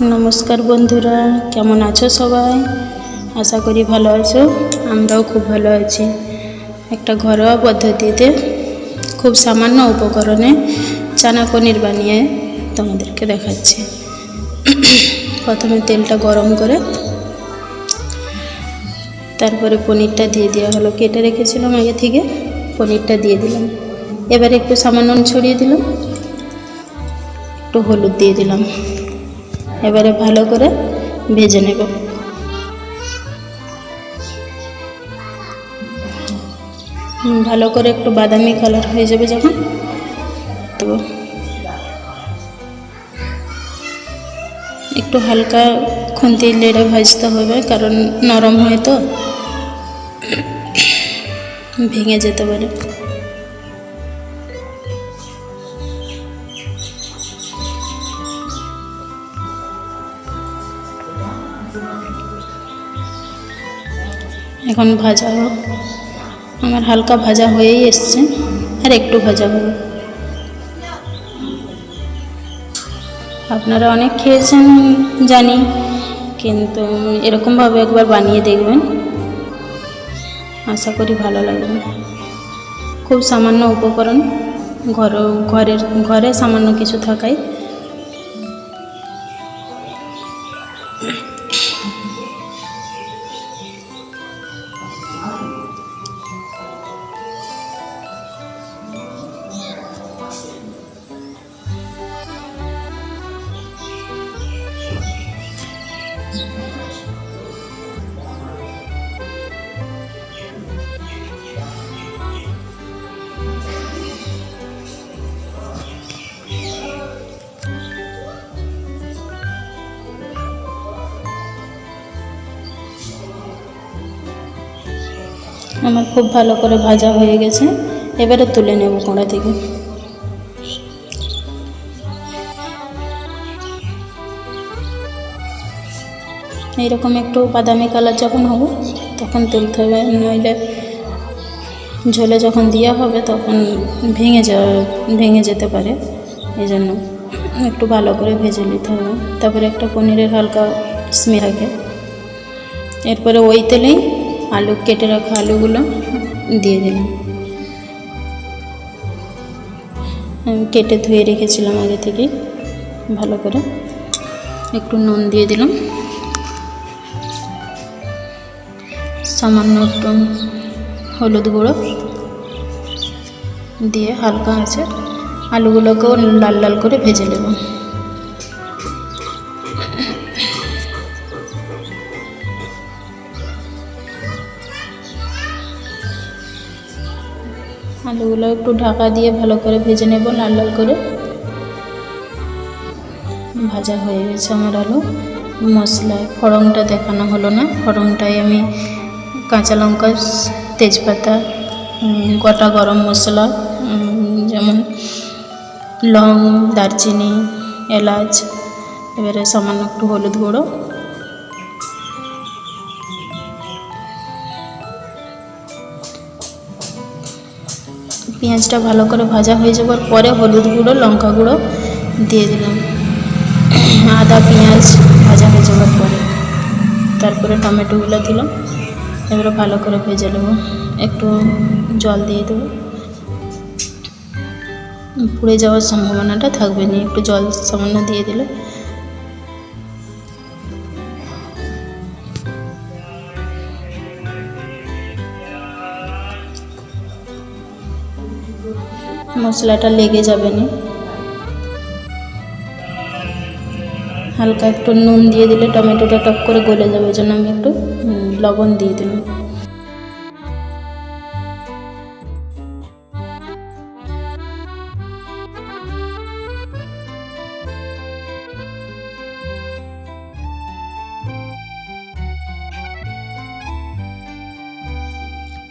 নমস্কার বন্ধুরা, কেমন আছো সবাই? আশা করি ভালো আছো। আমরাও খুব ভালো আছি। একটা ঘরোয়া পদ্ধতিতে খুব সামান্য উপকরণে চানা পনির বানিয়ে তোমাদেরকে দেখাচ্ছি। প্রথমে তেলটা গরম করে তারপরে পনিরটা দিয়ে দেওয়া হলো। কেটে রেখেছিলাম আগে থেকে, পনিরটা দিয়ে দিলাম। এবারে একটু সামান্য ছড়িয়ে দিলাম, একটু হলুদ দিয়ে দিলাম। এবারে ভালো করে ভেজে নেব। ভালো করে একটু বাদামি কালার হয়ে যাবে যখন, তো একটু হালকা খুন্তি নেড়ে ভাজতে হবে, কারণ নরম হয় তো ভেঙে যেতে পারে। এখন ভাজা হোক। আমার হালকা ভাজা হয়েই এসছে, আর একটু ভাজা হবে। আপনারা অনেক খেয়েছেন জানি, কিন্তু এরকমভাবে একবার বানিয়ে দেখবেন, আশা করি ভালো লাগবে। খুব সামান্য উপকরণ, ঘরে সামান্য কিছু থাকায় আমার খুব ভালো করে ভাজা হয়ে গেছে। এবারে তুলে নেব কড়া থেকে। এইরকম একটু বাদামি কালার যখন হবে তখন তুলতে হবে, নইলে ঝোলে যখন দেওয়া হবে তখন ভেঙে যেতে পারে। এই জন্য একটু ভালো করে ভেজে নিতে হবে। তারপরে একটা পনিরের হালকা স্মেল থাকে। এরপরে ওই তেলেই কেটে রাখা আলুগুলো দিয়ে দিলাম। আমি কেটে ধুয়ে রেখেছিলাম আগে থেকেই। ভালো করে একটু নুন দিয়ে দিলাম, সামান্য একটু হলুদ গুঁড়ো দিয়ে হালকা আছে আলুগুলোকেও লাল লাল করে ভেজে নেব। আলুগুলো একটু ঢাকা দিয়ে ভালো করে ভেজে নেব, লাল লাল করে। ভাজা হয়ে গেছে আমার আলু। মশলায় ফোড়নটা দেখানো হলো না, ফোড়নটাই আমি কাঁচা লঙ্কা, তেজপাতা, গোটা গরম মশলা যেমন লং, দারচিনি, এলাচ, এবারে সামান্য একটু হলুদ গুঁড়ো, পেঁয়াজটা ভালো করে ভাজা হয়ে যাবার পরে হলুদ গুঁড়ো, লঙ্কা গুঁড়ো দিয়ে দিলাম। আদা পেঁয়াজ ভাজা হয়ে যাওয়ার পরে তারপরে টমেটোগুলো দিলাম। এবারে ভালো করে ভেজে নেব। একটু জল দিয়ে দেবো, পুড়ে যাওয়ার সম্ভাবনাটা থাকবে না। একটু জল সামান্য দিয়ে দিলে মশলাটা লেগে যাবে না। হালকা একটু নুন দিয়ে দিলে টমেটোটা টক করে গলে যাবে, এই জন্য আমি একটু লবণ দিয়ে দিলাম।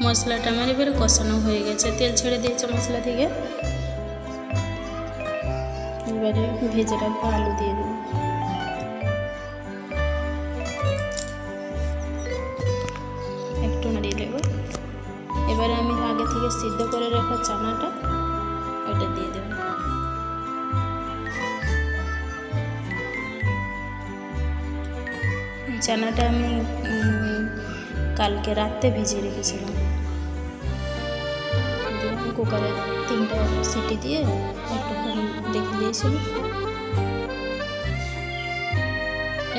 মশলাটা আমার এবারে কষানো হয়ে গেছে, তেল ছেড়ে দিয়েছে মশলা থেকে। এবারে ভেজে রাখবো আলু দিয়ে দেবো। একটু নাড়িয়ে দেবো। এবারে আমি আগে থেকে সিদ্ধ করে রাখা চানাটা ওটা দিয়ে দেবো। চানাটা আমি কালকে রাতে ভিজিয়ে রেখেছিলাম। কুকারে 3টা সিটি দিয়ে একটুখানি রেখে দিয়েছিল।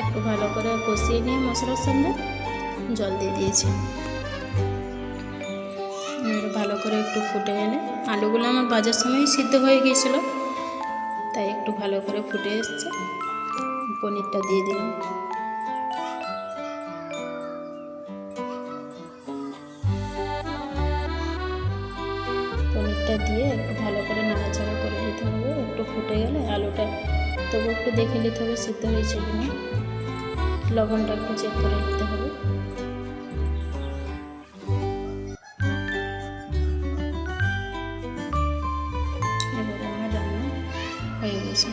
একটু ভালো করে কষিয়ে নিয়ে মশলার সঙ্গে জল দিয়ে দিয়েছি। ভালো করে একটু ফুটে গেলে, আলুগুলো আমার ভাজার সময় সিদ্ধ হয়ে গিয়েছিল, তাই একটু ভালো করে ফুটে এসছে। পনিরটা দিয়ে দিলাম। পনিরটা দিয়ে একটু ভালো করে নাড়াচাড়া করে নিতে হবে। একটু ফুটে গেলে আলুটা তবু একটু দেখে নিতে হবে সিদ্ধ হয়েছে কিনা। লবণটা একটু চেক করে নিতে হবে। এবার আমার রান্না হয়ে গেছে।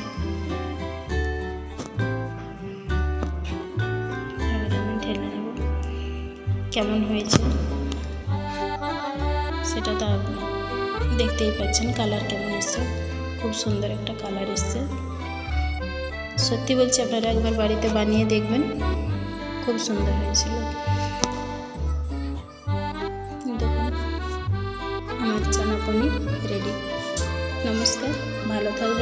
এবার আমি ঢেলে নেব। কেমন হয়েছে সেটা তো দেখতেই পাচ্ছেন, কালার কেমন এসছে। খুব সুন্দর একটা কালার এসছে। সত্যি বলছি, আপনারা একবার বাড়িতে বানিয়ে দেখবেন, খুব সুন্দর হয়েছিল। দেখুন, আমার চানা পনির রেডি। নমস্কার, ভালো থাকবেন।